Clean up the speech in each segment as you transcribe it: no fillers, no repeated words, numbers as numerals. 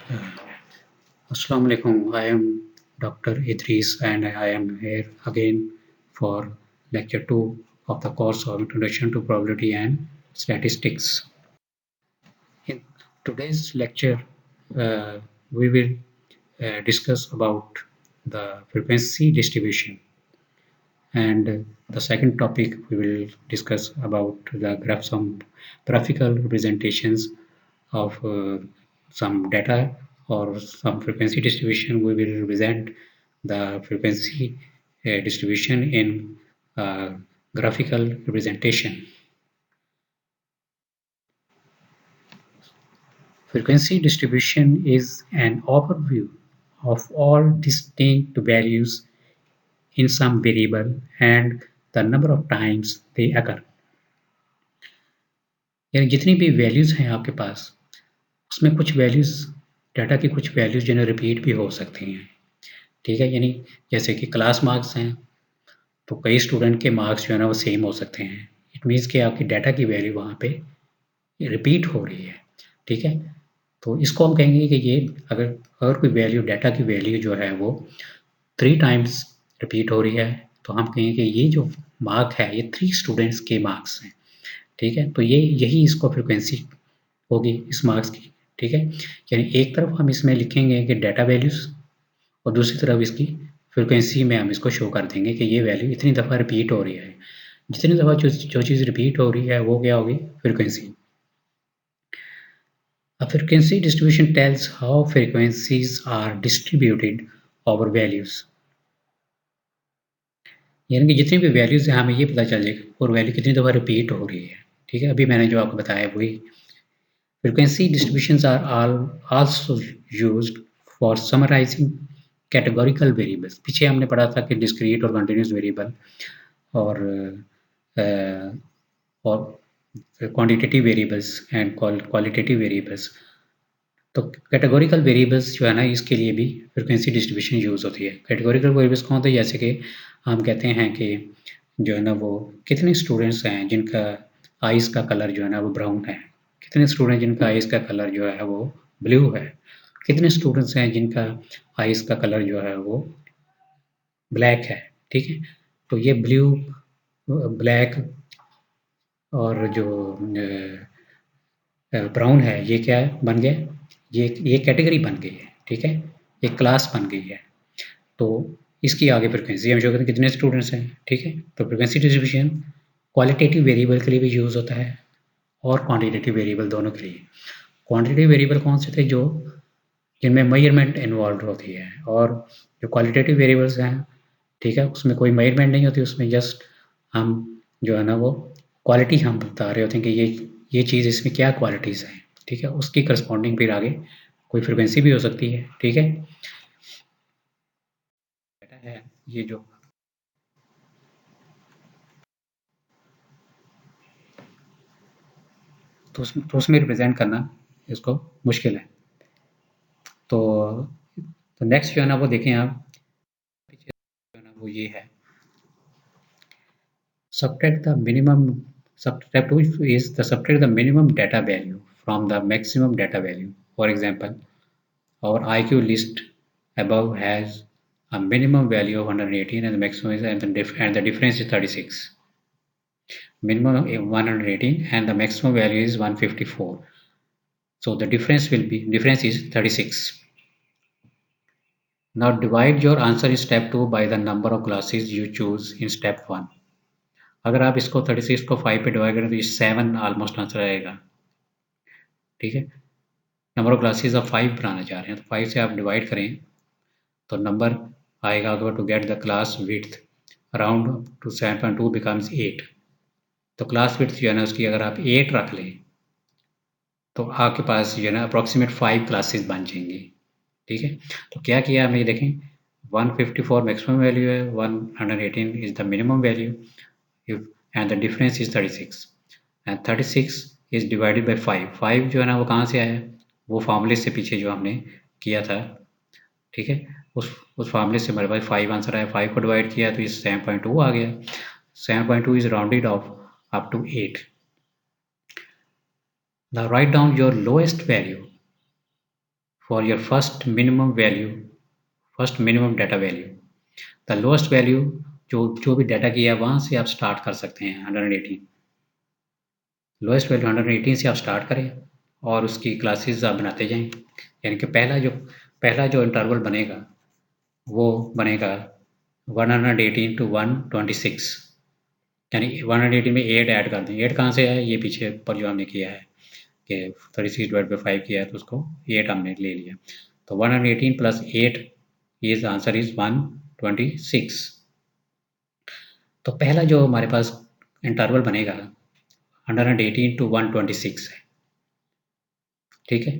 Assalamu alaikum. I am Dr. Idris and I am here again for lecture 2 of the course of Introduction to Probability and Statistics. In today's lecture, uh, we will discuss about the frequency distribution, and the second topic we will discuss about the some graphical representations of some data or some frequency distribution. We will represent the frequency distribution in graphical representation. Frequency distribution is an overview of all distinct values in some variable and the number of times they occur. यानी जितनी भी values हैं आपके पास, उसमें कुछ values data की कुछ values जो है रिपीट भी हो सकती हैं, ठीक है? यानी जैसे कि क्लास मार्क्स हैं, तो कई स्टूडेंट के मार्क्स जो है ना वो सेम हो सकते हैं। इट मीन्स कि आपकी डाटा की वैल्यू वहाँ पे रिपीट हो रही है, ठीक है? तो इसको हम कहेंगे कि ये अगर अगर कोई वैल्यू डाटा की वैल्यू जो है वो 3 टाइम्स रिपीट हो रही है, तो हम कहेंगे कि ये जो मार्क है ये 3 स्टूडेंट्स के मार्क्स हैं, ठीक है? तो यही इसको फ्रीक्वेंसी होगी इस मार्क्स की, ठीक है? यानी एक तरफ हम इसमें लिखेंगे कि डाटा वैल्यूज़ और दूसरी तरफ इसकी फ्रीक्वेंसी में हम इसको शो कर देंगे कि ये वैल्यू इतनी दफ़ा रिपीट हो रही है। जितनी दफ़ा जो चीज़ रिपीट हो रही है वो क्या होगी? Frequency. A frequency distribution tells how frequencies are distributed over values. यानी कि जितनी भी वैल्यूज़ हैं हमें ये पता चल जाएगा और वैल्यू कितनी दफ़ा रिपीट हो रही है, ठीक है? अभी मैंने जो आपको बताया वही। Frequency distributions are also used for summarizing categorical variables. पीछे हमने पढ़ा था कि discrete और continuous variable और quantitative variables and qualitative variables. तो कैटेगोरिकल वेरिएबल्स जो है ना इसके लिए भी फ्रीक्वेंसी डिस्ट्रीब्यूशन यूज़ होती है। कैटेगोरिकल वेरिएबल्स कौन होते हैं? जैसे कि हम कहते हैं कि जो है ना वो कितने स्टूडेंट्स हैं जिनका आइज़ का कलर जो है ना वो ब्राउन है, कितने स्टूडेंट जिनका आइज़ का कलर जो है वो ब्लू है, कितने स्टूडेंट्स हैं जिनका आइज़ का कलर जो है वो ब्लैक है, ठीक है? तो ये ब्लू, ब्लैक और जो ब्राउन है ये क्या बन गया? ये कैटेगरी बन गई है, ठीक है? एक क्लास बन गई है। तो इसकी आगे फ्रीक्वेंसी हम शो करते हैं कितने स्टूडेंट्स हैं, ठीक है? तो फ्रीक्वेंसी डिस्ट्रीब्यूशन क्वालिटेटिव वेरिएबल के लिए भी यूज़ होता है और क्वांटिटेटिव वेरिएबल दोनों के लिए। क्वांटिटेटिव वेरिएबल कौन से थे? जो जिनमें मेजरमेंट इन्वॉल्व होती है और जो क्वालिटेटिव वेरिएबल्स हैं, ठीक है? उसमें कोई मेजरमेंट नहीं होती, उसमें जस्ट हम जो है ना वो क्वालिटी हम बता रहे होते हैं कि ये चीज़ इसमें क्या क्वालिटीज़ हैं, ठीक है? उसकी करस्पॉन्डिंग फिर आगे कोई फ्रीक्वेंसी भी हो सकती है, ठीक है? है ये जो तो उसमें रिप्रेजेंट करना इसको मुश्किल है। तो नेक्स्ट जो है ना वो देखें आप, पीछे जो है ना वो ये है subtract the minimum subtract is the subtract the minimum data value from the maximum data value. For example, our IQ list above has a minimum value of 118 and the maximum is and the difference is 36. Minimum 118 and the maximum value is 154. So the difference is 36. Now divide your answer in step 2 by the number of classes you choose in step 1. अगर आप इसको 36 को 5 पे divide करें तो ये 7 almost answer आएगा, ठीक है? नंबर ऑफ क्लासेस आप 5 बनाना चाह रहे हैं तो 5 से आप डिवाइड करें तो नंबर आएगा to get the class width around to 7.2 becomes 8. तो क्लास विड्थ जो है ना उसकी अगर आप 8 रख लें तो आपके पास जो है ना अप्रॉक्सीमेट 5 क्लासेस बन जाएंगी, ठीक है? तो क्या किया हमें देखें 154 मैक्सिमम वैल्यू है, 118 is the minimum value and the difference is 36 and 36 is divided by 5. 5 जो है ना वो कहाँ से आया? वो फार्मूले से पीछे जो हमने किया था, ठीक है? उस फार्मूले से हमारे पास 5 आंसर आया। 5 को डिवाइड किया तो ये 7.2 आ गया। 7.2 is rounded off up to 8. Now write down your lowest value for your first minimum data value. The lowest value जो भी डाटा किया है वहाँ से आप स्टार्ट कर सकते हैं 118। लोएस्ट वैल्यू 118 से आप स्टार्ट करें और उसकी क्लासेस आप बनाते जाएं। यानी कि पहला जो इंटरवल बनेगा वो बनेगा 118 to 126, यानी 118 में 8 ऐड कर दें। 8 कहाँ से है, ये पीछे पर जो हमने किया है कि 36/5 किया है तो उसको 8 हमने ले लिया, तो 118 प्लस 8 इज आंसर इज 126। तो पहला जो हमारे पास इंटरवल बनेगा 118 to 126 है, ठीक है।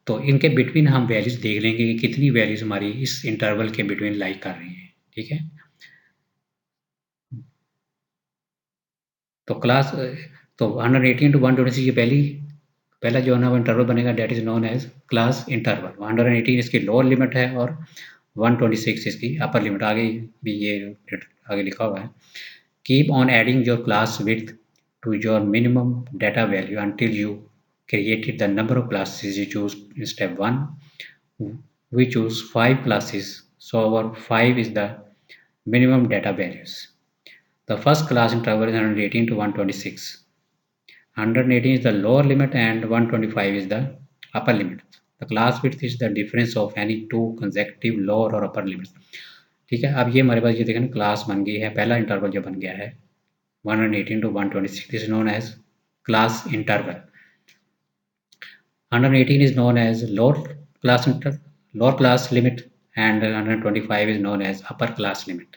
तो इनके बिटवीन हम वैल्यूज देख लेंगे कि कितनी वैल्यूज हमारी इस इंटरवल के बिटवीन लाई कर रही हैं, ठीक है। तो 118 to 126 ये पहला जो है ना इंटरवल बनेगा, that is known as class interval. 118 इसकी लोअर लिमिट है और 126 इसकी अपर लिमिट। आगे भी ये आगे लिखा हुआ है, keep on adding your class width to your minimum data value until you created the number of classes you choose in step 1. We choose 5 classes, so our 5 is the minimum data values. The first class interval is 118 to 126. 118 is the lower limit and 125 is the upper limit. The class width is the difference of any two consecutive lower or upper limits. ठीक है, अब ये हमारे पास ये देखें ना class बन गई है, पहला इंटरवल जो बन गया है 118 to 126. This is known as class interval. 118 is known as lower class limit and 125 is known as upper class limit.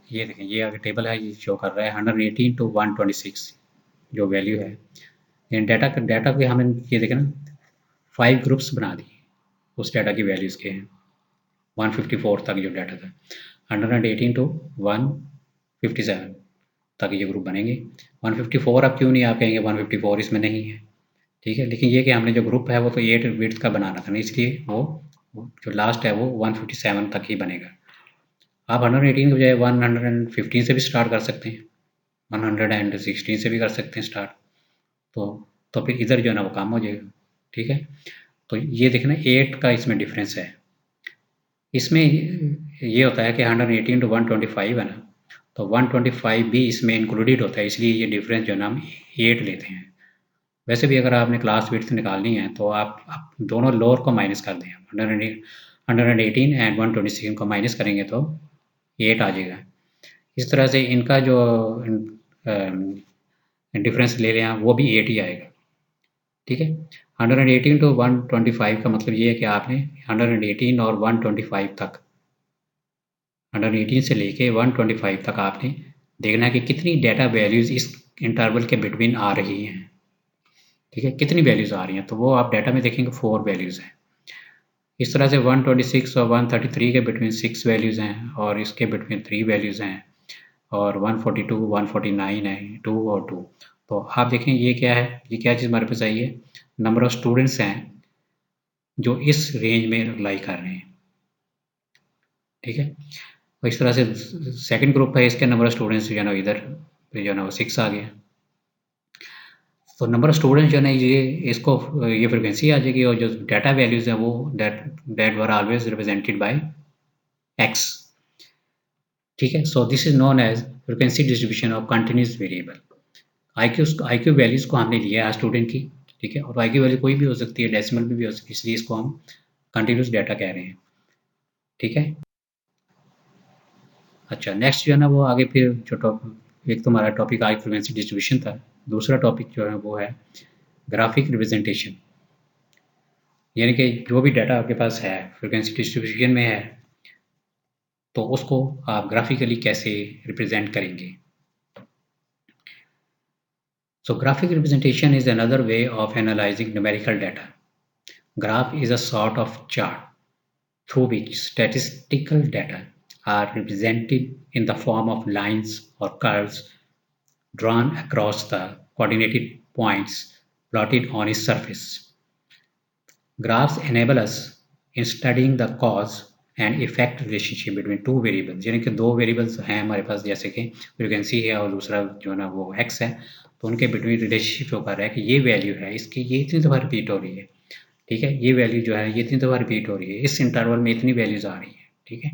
ये देखें, ये आगे टेबल है, ये शो कर रहा है 118 to 126 जो वैल्यू है। इन डाटा के हमें ये देखें ना 5 ग्रुप्स बना दिए उस डाटा की वैल्यूज़ के हैं 154 तक जो डाटा था, 118 to 157 तक ये ग्रुप बनेंगे। 154 अब क्यों नहीं आप कहेंगे 154 इसमें नहीं है, ठीक है, लेकिन ये कि हमने जो ग्रुप है वो तो 8 बिट्स का बनाना था ना, इसलिए वो जो लास्ट है वो 157 तक ही बनेगा। आप 118 के बजाय 115 से भी स्टार्ट कर सकते हैं, 116 से भी कर सकते हैं स्टार्ट, तो फिर इधर जो है ना वो काम हो जाएगा, ठीक है। तो ये देखना 8 का इसमें डिफरेंस है। इसमें ये होता है कि 118 to 125 है ना, तो 125 भी इसमें इंक्लूडेड होता है, इसलिए ये डिफरेंस जो है ना हम 8 लेते हैं। वैसे भी अगर आपने क्लास विड्थ निकालनी है तो आप दोनों लोअर को माइनस कर दें, 118 एंड 126 को माइनस करेंगे तो 8 आ जाएगा। इस तरह से इनका जो डिफरेंस ले लें आप वो भी 8 ही आएगा, ठीक है। 118 to 125 का मतलब ये है कि आपने 118 और 125 तक 118 से लेके 125 तक आपने देखना है कि कितनी डाटा वैल्यूज़ इस इंटरवल के बिटवीन आ रही हैं, ठीक है, कितनी वैल्यूज़ आ रही हैं, तो वो आप डाटा में देखेंगे 4 वैल्यूज़ हैं। इस तरह से 126 और 133 के बिटवीन 6 वैल्यूज़ हैं और इसके बिटवीन 3 वैल्यूज़ हैं और 142 149 है 2 और 2। तो आप देखें ये क्या है, ये क्या चीज़ हमारे पास आई है, नंबर ऑफ स्टूडेंट्स हैं जो इस रेंज में लाई कर रहे हैं, ठीक है। और इस तरह से सेकंड ग्रुप है, इसके नंबर ऑफ स्टूडेंट्स जो है ना इधर जो है ना वो 6 आ गया। तो नंबर ऑफ स्टूडेंट्स जो है ना ये फ्रिक्वेंसी आ जाएगी और जो डाटा वैल्यूज़ है वो that were always represented by x, ठीक है। So this is known as frequency distribution of continuous variable. IQ values को हमने लिया है स्टूडेंट की, ठीक है, और आईक्यू वैल्यू कोई भी हो सकती है, डेसिमल भी हो सकती है, इसलिए इसको हम कंटिन्यूस डाटा कह रहे हैं, ठीक है। अच्छा, नेक्स्ट जो है ना वो आगे फिर जो एक तो हमारा टॉपिक आज फ्रिक्वेंसी डिस्ट्रीब्यूशन था, दूसरा टॉपिक जो है वो है ग्राफिक रिप्रेजेंटेशन, यानी कि जो भी डाटा आपके पास है फ्रिक्वेंसी डिस्ट्रीब्यूशन में है तो उसको आप ग्राफिकली कैसे रिप्रेजेंट करेंगे। So graphic representation is another way of analyzing numerical data. Graph is a sort of chart through which statistical data are represented in the form of lines or curves drawn across the coordinated points plotted on its surface. Graphs enable us in studying the cause and effect relationship between two variables, यानी कि दो variables हैं हमारे पास, जैसे कि frequency है और दूसरा जो है ना वो एक्स है, तो उनके बिटवीन रिलेशनशिप शो कर रहा है कि ये वैल्यू है इसकी, ये इतनी दफ़ा रिपीट हो रही है, ठीक है, ये वैल्यू जो है ये इतनी दफ़ा रिपीट हो रही है, इस इंटरवल में इतनी वैल्यूज़ आ रही है, ठीक है।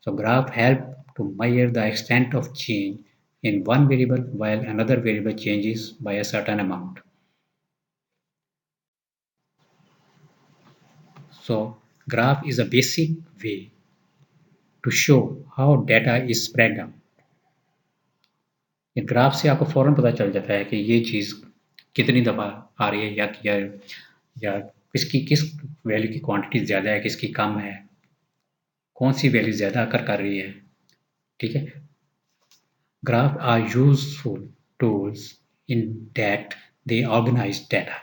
So graph help to measure the extent of change in one variable while another variable changes by a certain amount. So graph is a basic way to show how data is spread out. Graph से आपको फ़ौरन पता चल जाता है कि ये चीज़ कितनी दफ़ा आ रही है या किसकी किस वैल्यू की क्वांटिटी ज़्यादा है, किसकी कम है, कौन सी वैल्यू ज़्यादा आकर कर रही है, ठीक है। Graph are useful tools in that they organize data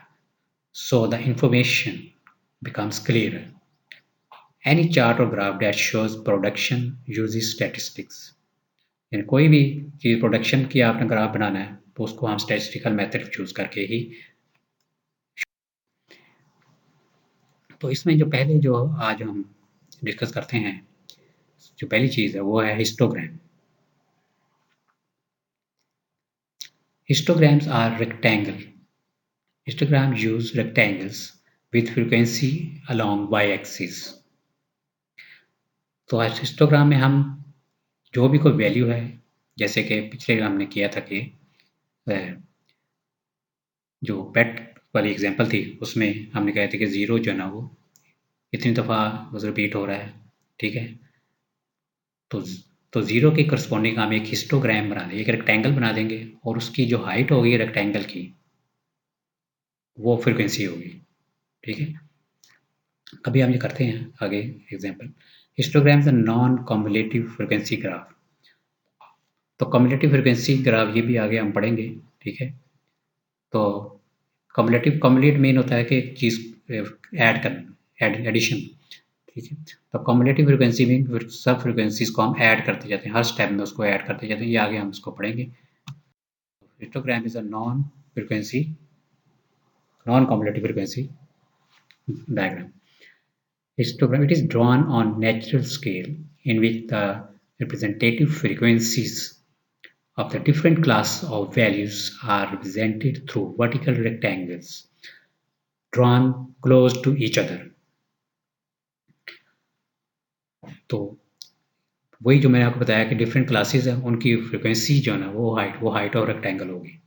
so the information becomes clearer. Any chart or graph that shows production uses statistics. यानी कोई भी चीज़ प्रोडक्शन की आपने ग्राफ बनाना है तो उसको हम स्टैटिस्टिकल मेथड चूज करके ही। तो इसमें जो पहले जो आज हम डिस्कस करते हैं, जो पहली चीज़ है वो है histogram. Histograms are rectangle. Histogram use rectangles with frequency along y-axis. तो आज हिस्टोग्राम में हम जो भी कोई वैल्यू है, जैसे कि पिछले हमने किया था कि जो पेट वाली एग्जांपल थी उसमें हमने कहा था कि ज़ीरो जो है ना वो इतनी दफ़ा रिपीट हो रहा है, ठीक है। तो ज़ीरो के करस्पॉन्डिंग हम एक हिस्टोग्राम बना देंगे, एक रेक्टेंगल बना देंगे और उसकी जो हाइट होगी रेक्टेंगल की वो फ्रिक्वेंसी होगी, ठीक है। अभी हम ये करते हैं आगे example. Histogram is a non cumulative frequency graph. तो कम्युलेटिव फ्रिक्वेंसी ग्राफ ये भी आगे हम पढ़ेंगे, ठीक है। तो कम्युलेट मीन होता है कि एक चीज़ ऐड करना, एडिशन, ठीक है। तो कम्युलेटिव फ्रिक्वेंसी में सब फ्रिक्वेंसीज को हम ऐड करते जाते हैं, हर स्टेप में उसको ऐड करते जाते हैं, ये आगे हम इसको पढ़ेंगे। Histogram is a non cumulative frequency diagram. Histogram, it is drawn on natural scale in which the representative frequencies of the different class of values are represented through vertical rectangles drawn close to each other. तो वही जो मैंने आपको बताया कि different classes हैं, उनकी frequency जो है ना वो हाइट ऑफ रेक्टेंगल होगी।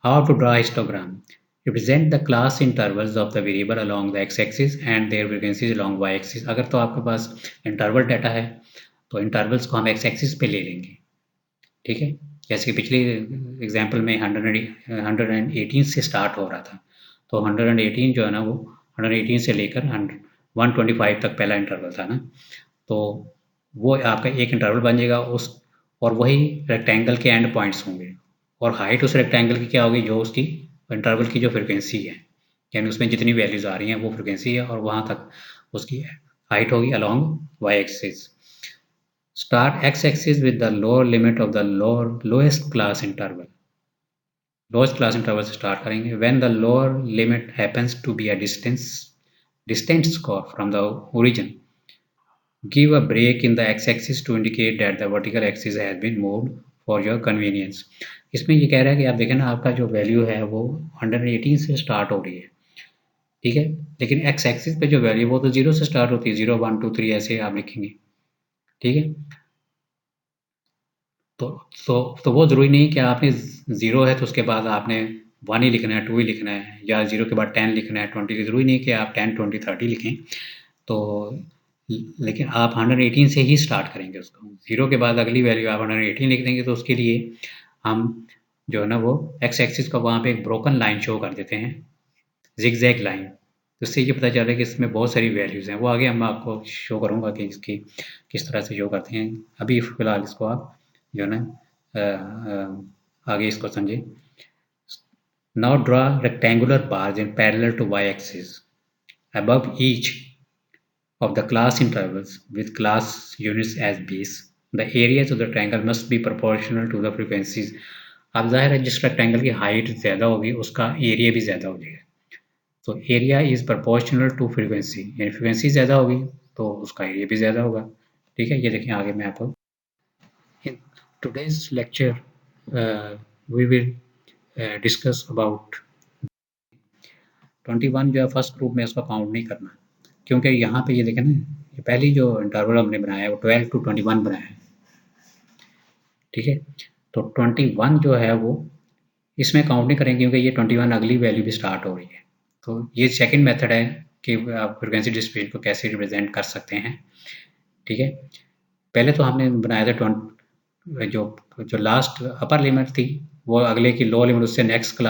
How to draw histogram? Represent the class intervals of the variable along the x axis and their frequencies along y axis. अगर तो आपके पास इंटरवल डाटा है तो इंटरवल्स को हम एक्स एक्सिस पे ले लेंगे, ठीक है। जैसे कि पिछले एग्जांपल में 118 से स्टार्ट हो रहा था, तो 118 जो है ना वो 118 से लेकर 125 तक पहला इंटरवल था ना, तो वो आपका एक इंटरवल बन जाएगा उस, और वही रेक्टेंगल के एंड पॉइंट्स होंगे और हाइट उस रेक्टेंगल की क्या होगी, जो उसकी इंटरवल की जो फ्रिक्वेंसी है, यानी उसमें जितनी वैल्यूज़ आ रही हैं वो फ्रिक्वेंसी है और वहाँ तक उसकी हाइट होगी along y axis. Start x-axis with the lower limit of the lowest class interval. Lowest class interval से start करेंगे. When the lower limit happens to be a distant score from the origin, give a break in the x-axis to indicate that the vertical axis has been moved for your convenience. इसमें ये कह रहा है कि आप देखें ना, आपका जो वैल्यू है वो 118 से स्टार्ट हो रही है, ठीक है, लेकिन एक्स एक्सिस पे जो वैल्यू वो तो 0 से स्टार्ट होती है, 0 1 2 3 ऐसे आप लिखेंगे, ठीक है। तो तो वो ज़रूरी नहीं कि आपने 0 है तो उसके बाद आपने 1 ही लिखना है, 2 ही लिखना है, या 0 के बाद 10 लिखना है, 20, ज़रूरी नहीं कि आप 10, 20, 30 लिखें। तो लेकिन आप 118 से ही स्टार्ट करेंगे उसको। 0 के बाद अगली वैल्यू आप 118 लिख देंगे, तो उसके लिए हम जो है ना वो एक्स एक्सिस का वहाँ पे एक ब्रोकन लाइन शो कर देते हैं, ज़िगज़ैग लाइन। तो इससे ये पता चल रहा है कि इसमें बहुत सारी वैल्यूज़ हैं। वो आगे हम आपको शो करूँगा कि इसकी किस तरह से शो करते हैं। अभी फ़िलहाल इसको आप जो है ना आगे इसको समझें। Now draw rectangular bars in parallel to y-axis above each of the class intervals with class units as base. The areas of the triangle must be proportional to the frequencies. अब जाहिर है जिस रेक्टेंगल की height ज़्यादा होगी उसका area भी ज़्यादा हो जाएगा। तो area is proportional to frequency, यानी फ्रीक्वेंसी ज़्यादा होगी तो उसका एरिया भी ज़्यादा होगा, ठीक है। ये देखें आगे मैं आपको in today's lecture we will discuss about 21 जो है फर्स्ट ग्रुप में इसको काउंट नहीं करना, क्योंकि यहाँ पे ये देखें ना, ये पहली जो इंटरवल हमने बनाया है वो 12 to 21 बनाया है, ठीक है। तो 21 जो है वो इसमें काउंट नहीं करेंगे, क्योंकि ये 21 अगली वैल्यू भी स्टार्ट हो रही है। तो ये सेकंड मेथड है कि आप फ्रीक्वेंसी डिस्ट्रीब्यूशन को कैसे रिप्रेजेंट कर सकते हैं, ठीक है। पहले तो हमने बनाया था जो लास्ट अपर लिमिट थी वो अगले की लो लिमिट उससे नेक्स्ट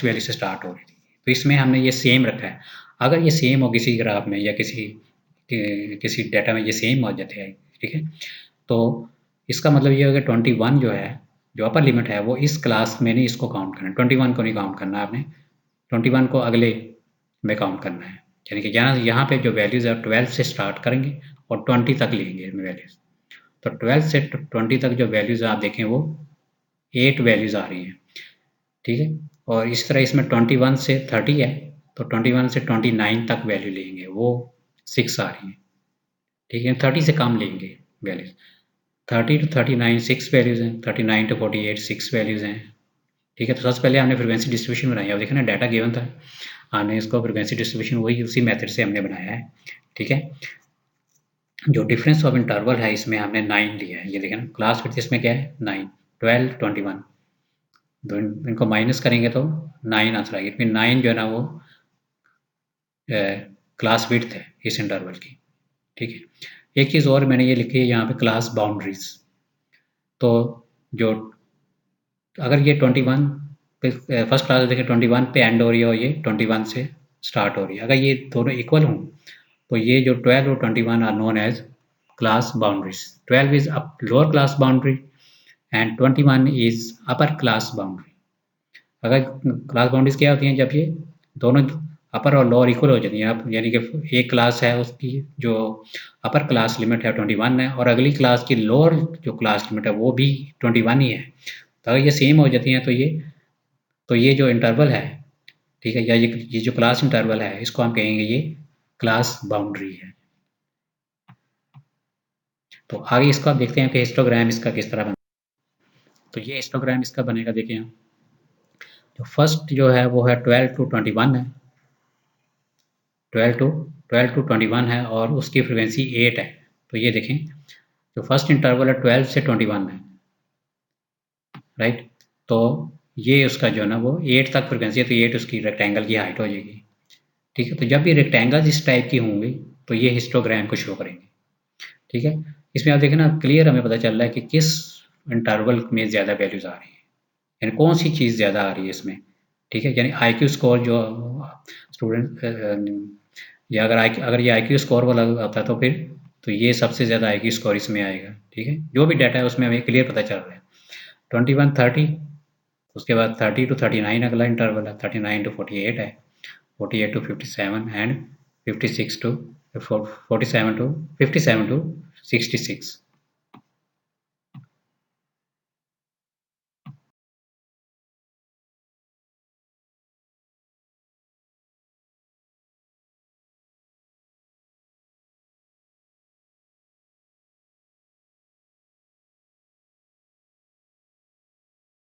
वैल्यू से स्टार्ट हो रही थी। तो इसमें हमने ये सेम रखा है। अगर ये सेम हो किसी ग्राफ में या किसी डाटा में ये सेम हो जाते हैं, ठीक है, तो इसका मतलब ये होगा 21 जो है, जो अपर लिमिट है, वो इस क्लास में नहीं इसको काउंट करना, 21 को नहीं काउंट करना आपने, 21 को अगले में काउंट करना है। यानी कि यहाँ पे जो वैल्यूज़ है 12 से स्टार्ट करेंगे और 20 तक लेंगे वैल्यूज़। तो 12 से 20 तक जो वैल्यूज़ आप देखें वो 8 वैल्यूज़ आ रही हैं, ठीक है। और इस तरह इसमें 21 से 30 है, तो 21 से 29 तक वैल्यू लेंगे, वो 6 आ रही हैं, ठीक है। 30 से कम लेंगे वैल्यूज़। 30 to 39 6 वैल्यूज़ हैं, 39 to 48 6 वैल्यूज़ हैं, ठीक है। तो सबसे पहले हमने फ्रीक्वेंसी डिस्ट्रीब्यूशन बनाई। अब देखें ना, डाटा गिवन था, हमने इसको फ्रीक्वेंसी डिस्ट्रीब्यूशन वही उसी मेथड से हमने बनाया है, ठीक है। जो डिफरेंस ऑफ इंटरवल है इसमें हमने 9 लिया है। ये देखें ना, क्लास विड्थ इसमें क्या है 9, 12 21, तो इनको माइनस करेंगे तो 9 आंसर आएगी। इसमें 9 जो है ना वो क्लास विड्थ है इस इंटरवल की, ठीक है। एक चीज़ और मैंने ये लिखी है यहाँ पे, क्लास बाउंड्रीज। तो जो अगर ये 21 पे फर्स्ट क्लास देखें 21 पे एंड हो रही है और ये 21 से स्टार्ट हो रही है, अगर ये दोनों इक्वल हों तो ये जो 12 और 21 are known as class boundaries. 12 is lower class boundary and 21 is upper class boundary. अगर क्लास बाउंड्रीज क्या होती हैं, जब ये दोनों अपर और लोअर इक्वल हो जाती हैं, आप यानी कि एक क्लास है उसकी जो अपर क्लास लिमिट है 21 है और अगली क्लास की लोअर जो क्लास लिमिट है वो भी 21 ही है, तो अगर ये सेम हो जाती हैं तो ये जो इंटरवल है, ठीक है, या ये जो क्लास इंटरवल है इसको हम कहेंगे ये क्लास बाउंड्री है। तो आगे इसको आप देखते हैं कि हिस्टोग्राम इसका किस तरह बना। तो ये हिस्टोग्राम इसका बनेगा, देखिए यहाँ जो फर्स्ट जो है वो है 12 to 21 है, 12 to 21 है और उसकी फ्रिक्वेंसी 8 है। तो ये देखें जो फर्स्ट इंटरवल है 12 से 21 है, राइट। तो ये उसका जो है ना वो 8 तक फ्रिक्वेंसी है, तो 8 उसकी रेक्टेंगल की हाइट हो जाएगी, ठीक है। तो जब भी रेक्टेंगल इस टाइप की होंगी तो ये हिस्टोग्राम को शो करेंगे, ठीक है। इसमें आप देखें ना, क्लियर हमें पता चल रहा है कि किस इंटरवल में ज़्यादा वैल्यूज़ आ रही है, यानी कौन सी चीज़ ज़्यादा आ रही है इसमें, ठीक है। यानी IQ स्कोर जो स्टूडेंट या अगर ये IQ स्कोर वाला होता तो फिर तो ये सबसे ज़्यादा IQ स्कोर इसमें आएगा, ठीक है। जो भी डाटा है उसमें हमें क्लियर पता चल रहा है। 21 30, उसके बाद 30 to 39 अगला इंटरवल है, 39 to 48 है, 48 to 57 एंड 56 to 47 to 66।